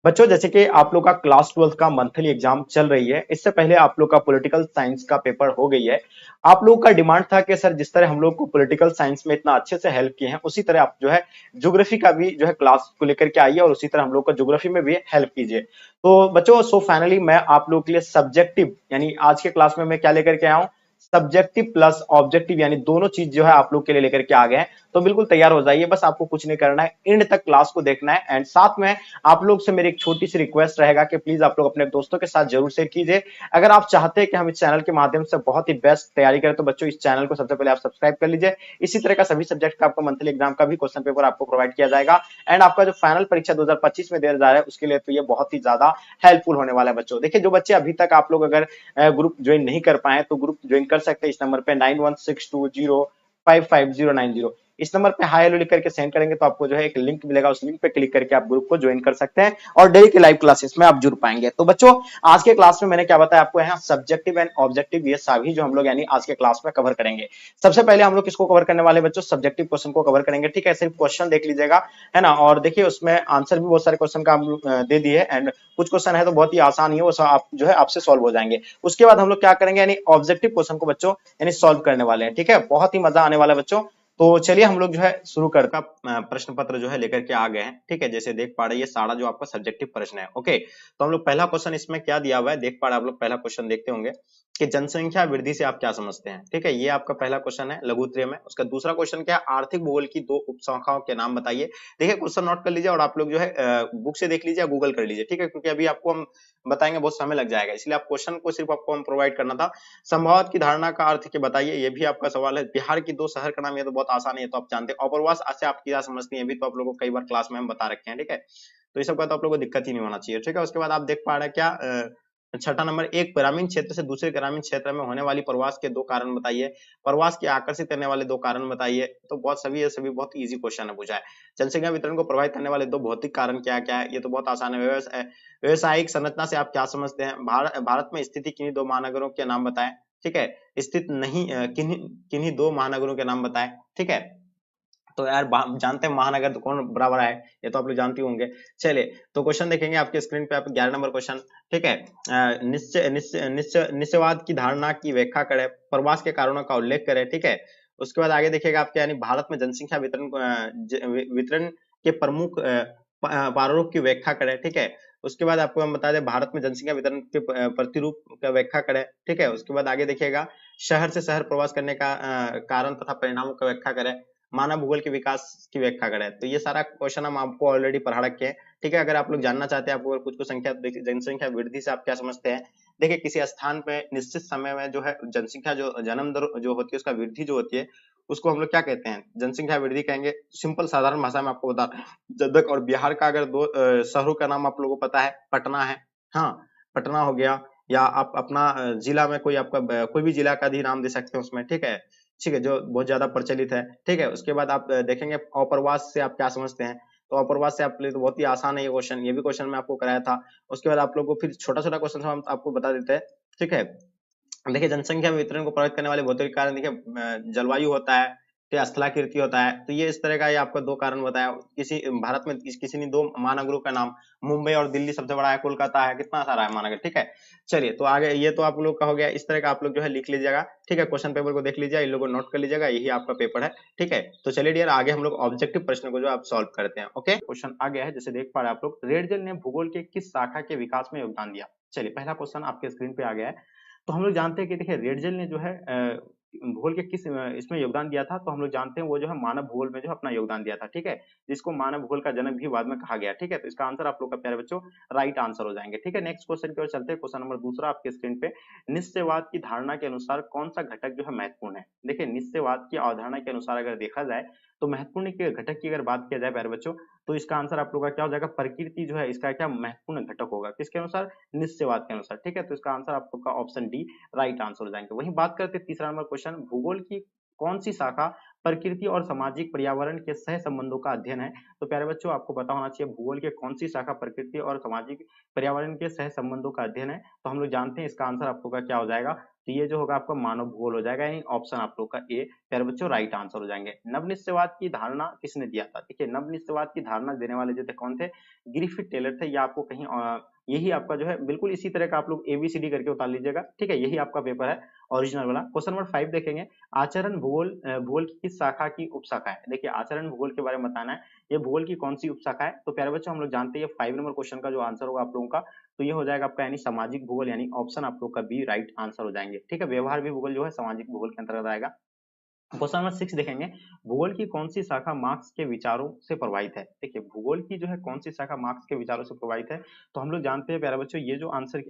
बच्चों जैसे कि आप लोग का क्लास 12 का मंथली एग्जाम चल रही है, इससे पहले आप लोग का पॉलिटिकल साइंस का पेपर हो गई है। आप लोग का डिमांड था कि सर जिस तरह हम लोग को पॉलिटिकल साइंस में इतना अच्छे से हेल्प किए हैं, उसी तरह आप जो है ज्योग्राफी का भी जो है क्लास को लेकर के आइए और उसी तरह हम लोग का ज्योग्राफी में भी हेल्प कीजिए। तो बच्चों सो फाइनली मैं आप लोग के लिए सब्जेक्टिव यानी आज के क्लास में मैं क्या लेकर के आया हूँ, सब्जेक्टिव प्लस ऑब्जेक्टिव यानी दोनों चीज जो है आप लोग के लिए लेकर के आ गए हैं। तो बिल्कुल तैयार हो जाइए, बस आपको कुछ नहीं करना है, एंड तक क्लास को देखना है। एंड साथ में आप लोग से मेरी एक छोटी सी रिक्वेस्ट रहेगा कि प्लीज आप लोग अपने दोस्तों के साथ जरूर शेयर कीजिए। अगर आप चाहते हैं कि हम इस चैनल के माध्यम से बहुत ही बेस्ट तैयारी करें तो बच्चों इस चैनल को सबसे पहले आप सब्सक्राइब कर लीजिए। इसी तरह का सभी सब्जेक्ट का आपको मंथली एग्जाम का भी क्वेश्चन पेपर आपको प्रोवाइड किया जाएगा। एंड आपका जो फाइनल परीक्षा 2025 में दिया जा रहा है उसके लिए तो ये बहुत ही ज्यादा हेल्पफुल होने वाला है। बच्चों देखिए, जो बच्चे अभी तक आप लोग अगर ग्रुप ज्वाइन नहीं कर पाए तो ग्रुप ज्वाइन कर सकते हैं इस नंबर पे 9162055090। इस नंबर पे हाई हेलो लिख करके सेंड करेंगे तो आपको जो है एक लिंक मिलेगा, उस लिंक पे क्लिक करके आप ग्रुप को ज्वाइन कर सकते हैं और डेली के लाइव क्लासेस में आप जुड़ पाएंगे। तो बच्चों आज के क्लास में मैंने क्या बताया आपको, यहाँ सब्जेक्टिव एंड ऑब्जेक्टिव ये सभी जो हम लोग यानी आज के क्लास में कवर करेंगे। सबसे पहले हम लोग किसको कवर करने वाले बच्चों, सब्जेक्टिव क्वेश्चन को कवर करेंगे। ठीक है, सिर्फ क्वेश्चन देख लीजिएगा, है ना। और देखिए उसमें आंसर भी बहुत सारे क्वेश्चन का हम दे दिए एंड कुछ क्वेश्चन है तो बहुत ही आसान ही है, वो सब आप जो है आपसे सॉल्व हो जाएंगे। उसके बाद हम लोग क्या करेंगे यानी ऑब्जेक्टिव क्वेश्चन को बच्चों यानी सॉल्व करने वाले हैं। ठीक है, बहुत ही मजा आने वाला है बच्चों। तो चलिए हम लोग जो है शुरू करका प्रश्न पत्र जो है लेकर के आ गए हैं। ठीक है, जैसे देख पा रहे ये सारा जो आपका सब्जेक्टिव प्रश्न है। ओके, तो हम लोग पहला क्वेश्चन इसमें क्या दिया हुआ है देख पा रहे आप लोग, पहला क्वेश्चन देखते होंगे कि जनसंख्या वृद्धि से आप क्या समझते हैं। ठीक है, ये आपका पहला क्वेश्चन है लघु उत्तरीय में। उसका दूसरा क्वेश्चन क्या है, आर्थिक भूगोल की दो उपशाखाओं के नाम बताइए। देखिए क्वेश्चन नोट कर लीजिए और आप लोग जो है बुक से देख लीजिए या गूगल कर लीजिए। ठीक है, क्योंकि अभी आपको हम बताएंगे बहुत समय लग जाएगा, इसलिए आप क्वेश्चन को सिर्फ आपको हम प्रोवाइड करना था। संभवत की धारणा का अर्थ क्या बताइए, ये भी आपका सवाल है। बिहार की दो शहर का नाम, ये तो बहुत आसान है, तो आप जानते हैं। अपरवास से आप क्या समझती हैं, भी तो आप लोगों को कई बार क्लास में हम बता रखे हैं। ठीक है, तो इस सब का तो आप लोगों को दिक्कत ही नहीं होना चाहिए। ठीक है, उसके बाद आप देख पा रहे हैं क्या छठा नंबर, एक ग्रामीण क्षेत्र से दूसरे ग्रामीण क्षेत्र में होने वाली प्रवास के दो कारण बताइए। प्रवास की आकर्षित करने वाले दो कारण बताइए। तो बहुत सभी बहुत इजी क्वेश्चन है पूछा है। जनसंख्या वितरण को प्रभावित करने वाले दो भौतिक कारण क्या क्या है, ये तो बहुत आसान है। व्यवसायिक संरचना से आप क्या समझते हैं, भारत में स्थिति किन्हीं दो महानगरों के नाम बताएं। ठीक है, स्थित नहीं किन्हीं किन्हीं दो महानगरों के नाम बताएं। ठीक है, तो यार जानते हैं महानगर तो कौन बराबर है, ये तो आप लोग जानते होंगे। चलिए तो क्वेश्चन देखेंगे आपके स्क्रीन पे, आप 11 नंबर क्वेश्चन। ठीक है, निश्चय निश्चय निश्चय निश्चयवाद की धारणा की व्याख्या करें, प्रवास के कारणों का उल्लेख करें। ठीक है, उसके बाद आगे देखिएगा आपके यानी भारत में जनसंख्या वितरण के प्रमुख प्रारूप की व्याख्या करें। ठीक है, उसके बाद आपको हम बता दें भारत में जनसंख्या वितरण के प्रतिरूप का व्याख्या करें। ठीक है, उसके बाद आगे देखिएगा शहर से शहर प्रवास करने का कारण तथा परिणामों का व्याख्या करें, मानव भूगोल के विकास की व्याख्या करें। तो ये सारा क्वेश्चन हम आपको ऑलरेडी पढ़ा रखे हैं। ठीक है, अगर आप लोग जानना चाहते हैं आपको कुछ कुछ संख्या, जनसंख्या वृद्धि से आप क्या समझते हैं। देखिए किसी स्थान पे निश्चित समय में जो है जनसंख्या जो जन्म दर जो होती है उसका वृद्धि जो होती है उसको हम लोग क्या कहते हैं, जनसंख्या वृद्धि कहेंगे। सिंपल साधारण भाषा में आपको बता, जब तक और बिहार का अगर दो शहरों का नाम आप लोगों को पता है, पटना है। हाँ, पटना हो गया, या आप अपना जिला में कोई आपका कोई भी जिला का भी नाम दे सकते हैं उसमें। ठीक है, ठीक है, जो बहुत ज्यादा प्रचलित है। ठीक है, उसके बाद आप देखेंगे अप्रवास से आप क्या समझते हैं। तो अप्रवास से आप लिए तो बहुत ही आसान है ये क्वेश्चन, ये भी क्वेश्चन मैं आपको कराया था। उसके बाद आप लोग को फिर छोटा छोटा क्वेश्चन हम आपको बता देते हैं। ठीक है, देखिए जनसंख्या वितरण को प्रभावित करने वाले भौतिक कारण, देखिए जलवायु होता है, फिर स्थलाकृति होता है। तो ये इस तरह का ये आपको दो कारण बताया। किसी भारत में किसी ने दो महानगरों का नाम, मुंबई और दिल्ली सबसे बड़ा है, कोलकाता है, कितना सारा है महानगर। ठीक है, चलिए तो आगे ये तो आप लोग का हो गया। इस तरह का आप लोग जो है लिख लीजिएगा। ठीक है, क्वेश्चन पेपर को देख लीजिए, इन लोगों को नोट कर लीजिएगा, यही आपका पेपर है। ठीक है, तो चलिए डियर आगे हम लोग ऑब्जेक्टिव प्रश्न को जो आप सॉल्व करते हैं। ओके, क्वेश्चन आ गया है, जैसे देख पा रहे हैं आप लोग, रेडजल ने भूगोल के किस शाखा के विकास में योगदान दिया। चलिए पहला क्वेश्चन आपके स्क्रीन पे आ गया है। तो हम लोग जानते हैं कि देखिए रेडजल ने जो है भूगोल के किस इसमें योगदान दिया था। तो हम लोग जानते हैं वो जो है मानव भूगोल में जो अपना योगदान दिया था। ठीक है, जिसको मानव भूगोल का जनक भी बाद में कहा गया। ठीक है, तो इसका आंसर आप लोग का प्यारे बच्चों राइट आंसर हो जाएंगे। ठीक है, नेक्स्ट क्वेश्चन की ओर चलते हैं। क्वेश्चन नंबर दूसरा आपके स्क्रीन पे, निश्चयवाद की धारणा के अनुसार कौन सा घटक जो है महत्वपूर्ण है। देखिए निश्चयवाद की अवधारणा के अनुसार अगर देखा जाए तो महत्वपूर्ण के घटक की अगर बात किया जाए प्यारे बच्चों, तो इसका आंसर आप लोग का क्या हो जाएगा, प्रकृति जो है इसका क्या महत्वपूर्ण घटक होगा, किसके अनुसार, निश्चयवाद के अनुसार। ठीक है, तो इसका आंसर आप लोग का ऑप्शन डी राइट आंसर हो जाएंगे। वहीं बात करते हैं तीसरा नंबर क्वेश्चन, भूगोल की कौन सी शाखा प्रकृति और सामाजिक पर्यावरण के सह संबंधों का अध्ययन है। तो प्यारे बच्चों आपको पता होना चाहिए भूगोल के कौन सी शाखा प्रकृति और सामाजिक पर्यावरण के सह संबंधों का अध्ययन है, तो हम लोग जानते हैं इसका आंसर आप लोग का क्या हो जाएगा, तो ये जो होगा आपका मानव भूगोल हो जाएगा, यानी ऑप्शन आप लोग का ए प्यारे बच्चों राइट आंसर हो जाएंगे। नवनिश्चयवाद की धारणा किसने दिया था, देखिए नवनिश्चयवाद की धारणा देने वाले जो थे कौन थे, ग्रिफिथ टेलर थे, या आपको कहीं यही आपका जो है बिल्कुल इसी तरह का आप लोग एबीसीडी करके उतार लीजिएगा, ठीक है, यही आपका पेपर है ओरिजिनल वाला। क्वेश्चन नंबर 5 देखेंगे, आचरण भूगोल भूगोल की किस शाखा की उपशाखा है, देखिए आचरण भूगोल के बारे में बताना है, ये भूगोल की कौन सी उपशाखा है, तो प्यारे बच्चों हम लोग जानते हैं 5 नंबर क्वेश्चन का जो आंसर होगा आप लोगों का, तो ये हो जाएगा आपका यानी सामाजिक भूगोल, यानी ऑप्शन आप लोग का बी राइट आंसर हो जाएंगे, ठीक है, व्यवहार भी भूगोल जो है सामाजिक भूगोल के अंतर्गत आएगा। क्वेश्चन नंबर 6 देखेंगे, भूगोल की कौन सी शाखा मार्क्स के विचारों से प्रभावित है, देखिए भूगोल की जो है कौन सी शाखा मार्क्स के विचारों से प्रभावित है, तो हम लोग जानते हैं प्यारे बच्चों ये जो आंसर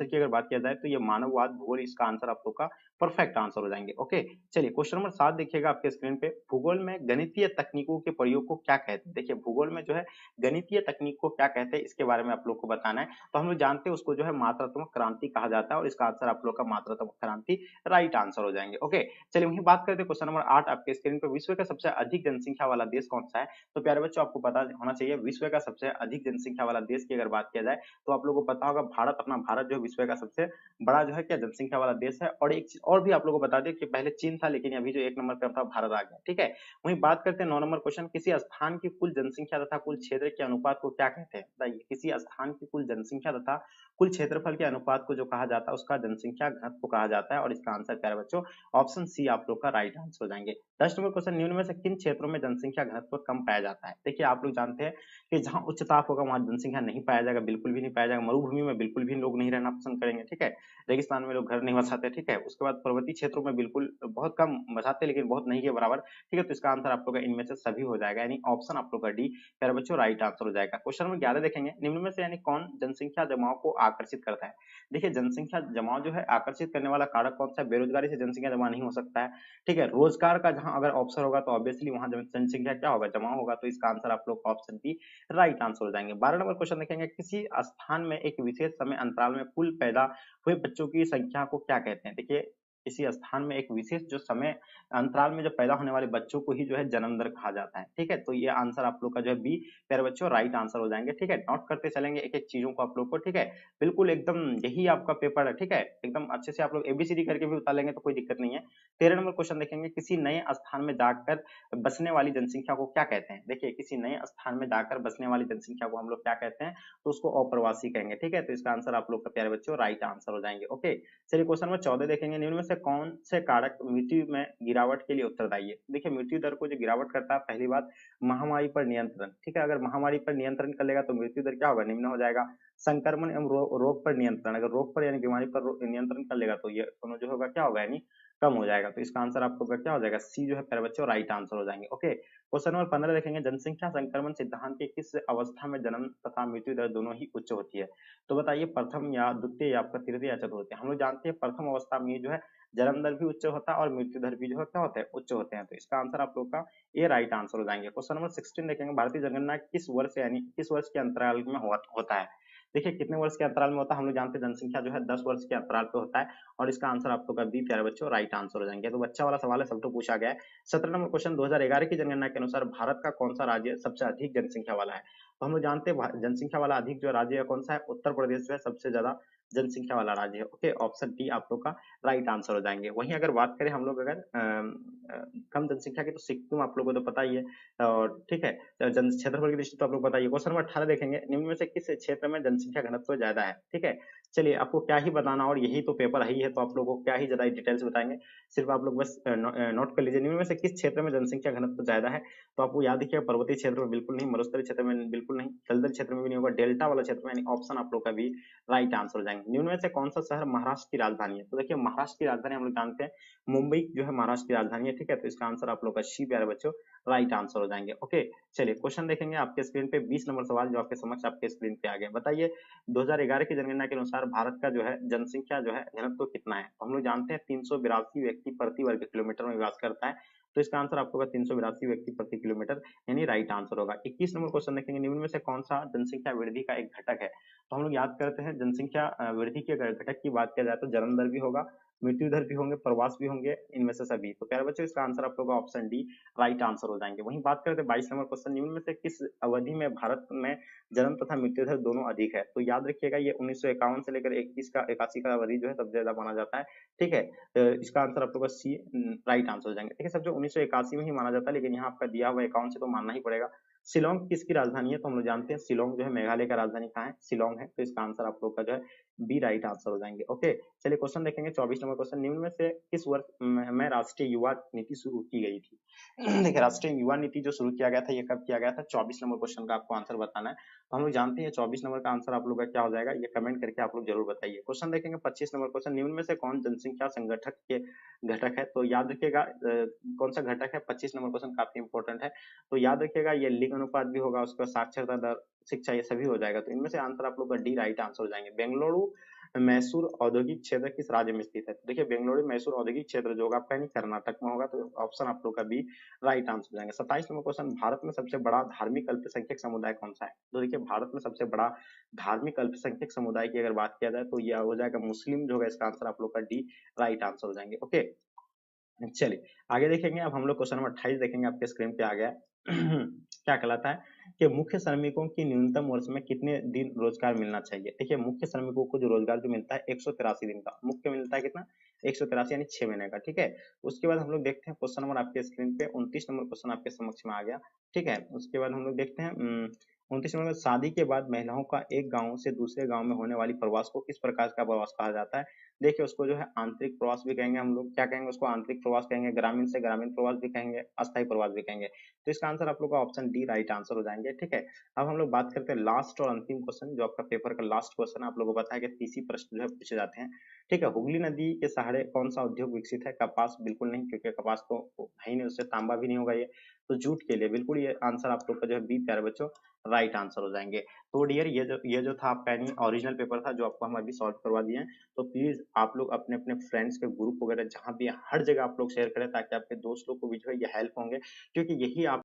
की अगर बात किया जाए तो ये मानववाद भूगोल, इसका आंसर आप लोग का परफेक्ट आंसर हो जाएंगे। ओके चलिए क्वेश्चन नंबर 7 देखिएगा आपके स्क्रीन पे, भूगोल में गणितीय तकनीकों के प्रयोग को क्या कहते हैं, देखिए भूगोल में जो है गणितीय तकनीक को क्या कहते हैं इसके बारे में आप लोग को बताना है, तो हम लोग जानते हैं उसको जो है मात्रात्मक क्रांति कहा जाता है, और इसका आंसर आप लोग का मात्रात्मक क्रांति राइट आंसर हो जाएंगे। ओके चलिए वहीं बात करते हैं क्वेश्चन नंबर 8 आपके स्क्रीन पर, विश्व का सबसे अधिक जनसंख्या वाला देश कौन सा है, तो प्यारे बच्चों आपको पता होना चाहिए विश्व का सबसे अधिक जनसंख्या वाला देश की अगर बात किया जाए तो आप लोगों को पता होगा भारत, अपना भारत जो है विश्व का सबसे बड़ा जो है क्या जनसंख्या वाला देश है, और एक चीज और भी आप लोगों को बता दें कि पहले चीन था लेकिन अभी जो 1 नंबर पे था भारत आ गया, ठीक है। वहीं बात करते हैं 9 नंबर क्वेश्चन, किसी स्थान की कुल जनसंख्या तथा कुल क्षेत्र के अनुपात को क्या कहते हैं, बताइए किसी स्थान की कुल जनसंख्या तथा कुल क्षेत्रफल के अनुपात को जो कहा जाता है उसका जनसंख्या घनत्व कहा जाता है, और इसका आंसर प्यारे बच्चों ऑप्शन सी आप लोग का राइट आंसर हो जाएंगे। 10 नंबर क्वेश्चन, निम्न में से किन क्षेत्रों में जनसंख्या घनत्व कम पाया जाता है, देखिए आप लोग जानते हैं कि जहां उच्च ताप होगा वहां जनसंख्या नहीं पाया जाएगा, बिल्कुल भी नहीं पाया जाएगा, मरुभूमि में बिल्कुल भी लोग नहीं रहना पसंद करेंगे, ठीक है, रेगिस्तान में लोग घर नहीं बसाते, ठीक है, उसके बाद पर्वतीय क्षेत्रों में बिल्कुल बहुत कम बसाते लेकिन बहुत नहीं के बराबर, ठीक है, तो इसका आंसर आप लोग का इनमें से सभी हो जाएगा, यानी ऑप्शन आप लोग का डी प्यारे बच्चों राइट आंसर हो जाएगा। क्वेश्चन नंबर 11 देखेंगे, निम्न में से यानी कौन जनसंख्या जमाव को आकर्षित करता है, देखिए जनसंख्या जमाव जो है आकर्षित करने वाला कारक कौन सा है, बेरोजगारी से जनसंख्या जमा नहीं हो सकता है, ठीक है, रोजगार का जहां अगर ऑप्शन होगा तो ऑब्वियसली वहां जनसंख्या क्या होगा जमाव होगा, तो इसका आंसर आप लोग का ऑप्शन बी राइट आंसर हो जाएंगे। 12 नंबर क्वेश्चन देखेंगे, किसी स्थान में एक विशेष समय अंतराल में कुल पैदा हुए बच्चों की संख्या को क्या कहते हैं, देखिए किसी स्थान में एक विशेष जो समय अंतराल में जो पैदा होने वाले बच्चों को ही जो है जन्म दर कहा जाता है, ठीक है, तो ये आंसर आप लोग का जो है बी प्यारे बच्चों राइट आंसर हो जाएंगे, ठीक है, नोट करते चलेंगे एक एक चीजों को आप लोग को, ठीक है, बिल्कुल एकदम यही आपका पेपर है, ठीक है, एकदम अच्छे से आप लोग एबीसीडी करके भी उतार लेंगे तो कोई दिक्कत नहीं है। 13 नंबर क्वेश्चन देखेंगे, किसी नए स्थान में जाकर बसने वाली जनसंख्या को क्या कहते हैं, देखिए किसी नए स्थान में जाकर बसने वाली जनसंख्या को हम लोग क्या कहते हैं, तो उसको अप्रवासी कहेंगे, ठीक है, तो इसका आंसर आप लोग का प्यारे बच्चों राइट आंसर हो जाएंगे। ओके चलिए क्वेश्चन नंबर 14 देखेंगे, निम्न में से कौन से कारक मृत्यु में गिरावट के लिए उत्तरदायी है, देखिए मृत्यु दर को जो गिरावट करता है, पहली बात महामारी पर नियंत्रण, ठीक है, अगर महामारी पर नियंत्रण कर लेगा तो मृत्यु दर क्या होगा निम्न हो जाएगा, संक्रमण एवं रोग पर नियंत्रण, अगर रोग पर यानी बीमारी पर नियंत्रण कर लेगा तो ये दोनों जो होगा क्या होगा यानी कम हो जाएगा, तो इसका आंसर आपको क्या हो जाएगा सी जो है प्यारे बच्चों राइट आंसर हो जाएंगे। ओके क्वेश्चन नंबर 15 देखेंगे, जनसंख्या संक्रमण सिद्धांत के किस अवस्था में जन्म तथा मृत्यु दर दोनों ही उच्च होती है, तो बताइए प्रथम या द्वितीय या आपका तृतीय या चतुर्थ, हम लोग जानते हैं प्रथम अवस्था में जो है जन्म दर भी उच्च होता है और मृत्यु दर भी जो है क्या होता है उच्च होते हैं, तो इसका आंसर आप लोग का ए राइट आंसर हो जाएंगे। क्वेश्चन नंबर 16 देखेंगे, भारतीय जनगणना किस वर्ष यानी किस वर्ष के अंतराल में होता है, देखिए कितने वर्ष के अंतराल में होता है, हम लोग जानते हैं जनसंख्या जो है 10 वर्ष के अंतराल पे होता है, और इसका आंसर आप लोग का बी प्यारे बच्चों राइट आंसर हो जाएंगे। तो बच्चा वाला सवाल है, सब तो पूछा गया है। 17 नंबर क्वेश्चन, 2011 की जनगणना के अनुसार भारत का कौन सा राज्य सबसे अधिक जनसंख्या वाला है, तो हम लोग जानते हैं जनसंख्या वाला अधिक जो राज्य है कौन सा है, उत्तर प्रदेश जो है सबसे ज्यादा जनसंख्या वाला राज्य है। ओके ऑप्शन डी आप लोग का राइट आंसर हो जाएंगे। वहीं अगर बात करें हम लोग अगर कम जनसंख्या की, तो सिक्किम आप लोगों को तो पता ही है, और ठीक है जन क्षेत्रफल की दृष्टि तो आप लोग बताइए। क्वेश्चन नंबर 18 देखेंगे, निम्न में से किस क्षेत्र में जनसंख्या घनत्व ज्यादा है, ठीक है, चलिए आपको क्या ही बताना, और यही तो पेपर है ही है, तो आप लोगों को क्या ही ज्यादा डिटेल्स बताएंगे, सिर्फ आप लोग बस नोट कर लीजिए, निम्न में से किस क्षेत्र में जनसंख्या घनत्व ज्यादा है, तो आपको याद रखिएगा पर्वतीय क्षेत्र में बिल्कुल नहीं, मरुस्थलीय क्षेत्र में बिल्कुल नहीं, दलदल क्षेत्र में भी नहीं होगा, डेल्टा वाला क्षेत्र में, यानी ऑप्शन आप लोग का भी राइट आंसर हो जाएंगे। निम्न में से कौन सा शहर महाराष्ट्र की राजधानी है, तो देखिए महाराष्ट्र की राजधानी हम लोग जानते हैं मुंबई जो है महाराष्ट्र की राजधानी है, ठीक है, तो इसका आंसर आप लोग का सी प्यारे बच्चों राइट आंसर हो जाएंगे। ओके चलिए क्वेश्चन देखेंगे आपके स्क्रीन पे, 20 नंबर सवाल जो आपके समक्ष आपके स्क्रीन पे आ गया, बताइए 2011 की जनगणना के अनुसार भारत का जो है जनसंख्या जो है घनत्व कितना है, तो हम लोग जानते हैं 382 व्यक्ति प्रति वर्ग किलोमीटर में निवास करता है, तो इसका आंसर आपको 382 व्यक्ति प्रति किलोमीटर यानी राइट आंसर होगा। 21 नंबर क्वेश्चन देखेंगे, निम्न में से कौन सा जनसंख्या वृद्धि का एक घटक है, तो हम लोग याद करते हैं जनसंख्या वृद्धि के अगर घटक की बात किया जाए तो जन्म दर भी होगा, मृत्यु दर भी होंगे, प्रवास भी होंगे, इनमें से सभी। तो प्यारे बच्चों इसका आंसर आप लोग का ऑप्शन डी राइट आंसर हो जाएंगे। वहीं बात करते हैं 22 नंबर क्वेश्चन, निम्न में से किस अवधि में भारत में जन्म तथा मृत्यु दर दोनों अधिक है? तो याद रखिएगा ये 1951 से लेकर 21 का 81 का अवधि जो है सबसे ज्यादा माना जाता है। ठीक है, इसका आंसर आप लोग का सी राइट आंसर हो जाएंगे। देखिए सब जो 1981 में ही माना जाता है, लेकिन यहाँ आपका दिया हुआ 51 से तो मानना ही पड़ेगा। शिलोंग किसकी राजधानी है? तो हम लोग जानते हैं शिलोंग जो है मेघालय का राजधानी कहाँ है? शिलोंग है। तो इसका आंसर आप लोग का जो है बी राइट आंसर हो जाएंगे। ओके, चलिए क्वेश्चन देखेंगे 24 नंबर क्वेश्चन, निम्न में से किस वर्ष में राष्ट्रीय युवा नीति शुरू की गई थी? देखिए राष्ट्रीय युवा नीति जो शुरू किया गया था ये कब किया गया था? 24 नंबर क्वेश्चन का आपको आंसर बताना है। तो हम लोग जानते हैं 24 नंबर का आंसर आप लोग का क्या हो जाएगा, ये कमेंट करके आप लोग जरूर बताइए। क्वेश्चन देखेंगे 25 नंबर क्वेश्चन, निम्न में से कौन जनसंख्या संगठक के घटक है? तो याद रखिएगा कौन सा घटक है? 25 नंबर क्वेश्चन काफी इंपॉर्टेंट है। तो याद रखिएगा ये लिंग अनुपात भी होगा, उसका साक्षरता दर, शिक्षा, ये सभी हो जाएगा। तो इनमें से आंसर आप लोग का डी राइट आंसर हो जाएंगे। बेंगलुरु मैसूर औद्योगिक क्षेत्र किस राज्य में स्थित है? तो देखिए बेंगलुरु मैसूर औद्योगिक क्षेत्र जो होगा आपका यानी कर्नाटक में होगा। तो ऑप्शन आप लोग का बी राइट आंसर हो जाएंगे। 27 नंबर क्वेश्चन, भारत में सबसे बड़ा धार्मिक अल्पसंख्यक समुदाय कौन सा है? तो देखिए भारत में सबसे बड़ा धार्मिक अल्पसंख्यक समुदाय की अगर बात किया जाए तो यह हो जाएगा मुस्लिम जो होगा। इसका आंसर आप लोग का डी राइट आंसर हो जाएंगे। ओके, चलिए आगे देखेंगे। अब हम लोग क्वेश्चन नंबर 28 देखेंगे, आपके स्क्रीन पे आ गया है। क्या कहलाता है कि मुख्य श्रमिकों की न्यूनतम वर्ष में कितने दिन रोजगार मिलना चाहिए? देखिए मुख्य श्रमिकों को जो रोजगार जो मिलता है 183 दिन का मुख्य मिलता है, कितना? 183 यानी 6 महीने का। ठीक है, उसके बाद हम लोग देखते हैं क्वेश्चन नंबर आपके स्क्रीन पे 29 नंबर क्वेश्चन आपके समक्ष में आ गया। ठीक है, उसके बाद हम लोग देखते हैं 29 नंबर, शादी के बाद महिलाओं का एक गांव से दूसरे गांव में होने वाली प्रवास को किस प्रकार का प्रवास कहा जाता है? देखिए उसको जो है आंतरिक प्रवास भी कहेंगे हम लोग। क्या कहेंगे उसको? आंतरिक प्रवास कहेंगे। ग्रामीण से ग्रामीण प्रवास भी कहेंगे, अस्थायी प्रवास भी कहेंगे। तो इसका आंसर आप लोग का ऑप्शन डी राइट आंसर हो जाएंगे। ठीक है, अब हम लोग बात करते हैं लास्ट और अंतिम क्वेश्चन, जो आपका पेपर का लास्ट क्वेश्चन है। आप लोगों को पता है कि 30 ही प्रश्न जो है पूछे जाते हैं। ठीक है, हुगली नदी के सहारे कौन सा उद्योग विकसित है? कपास? बिल्कुल नहीं, क्योंकि कपास तो है ही नहीं, उससे तांबा भी नहीं होगा ये। तो जूट के लिए बिल्कुल ये आंसर आप लोग का जो है बी प्यारे बच्चों राइट आंसर हो जाएंगे। तो डियर ये जो था आपका यानी ओरिजिनल पेपर था जो आपको हम अभी सॉल्व करवा दिए हैं। तो प्लीज आप लोग अपने अपने फ्रेंड्स के ग्रुप वगैरह जहां भी हर जगह आप लोग शेयर करें, ताकि आपके दोस्त लोग को भी जो है ये हेल्प होंगे, क्योंकि यही आप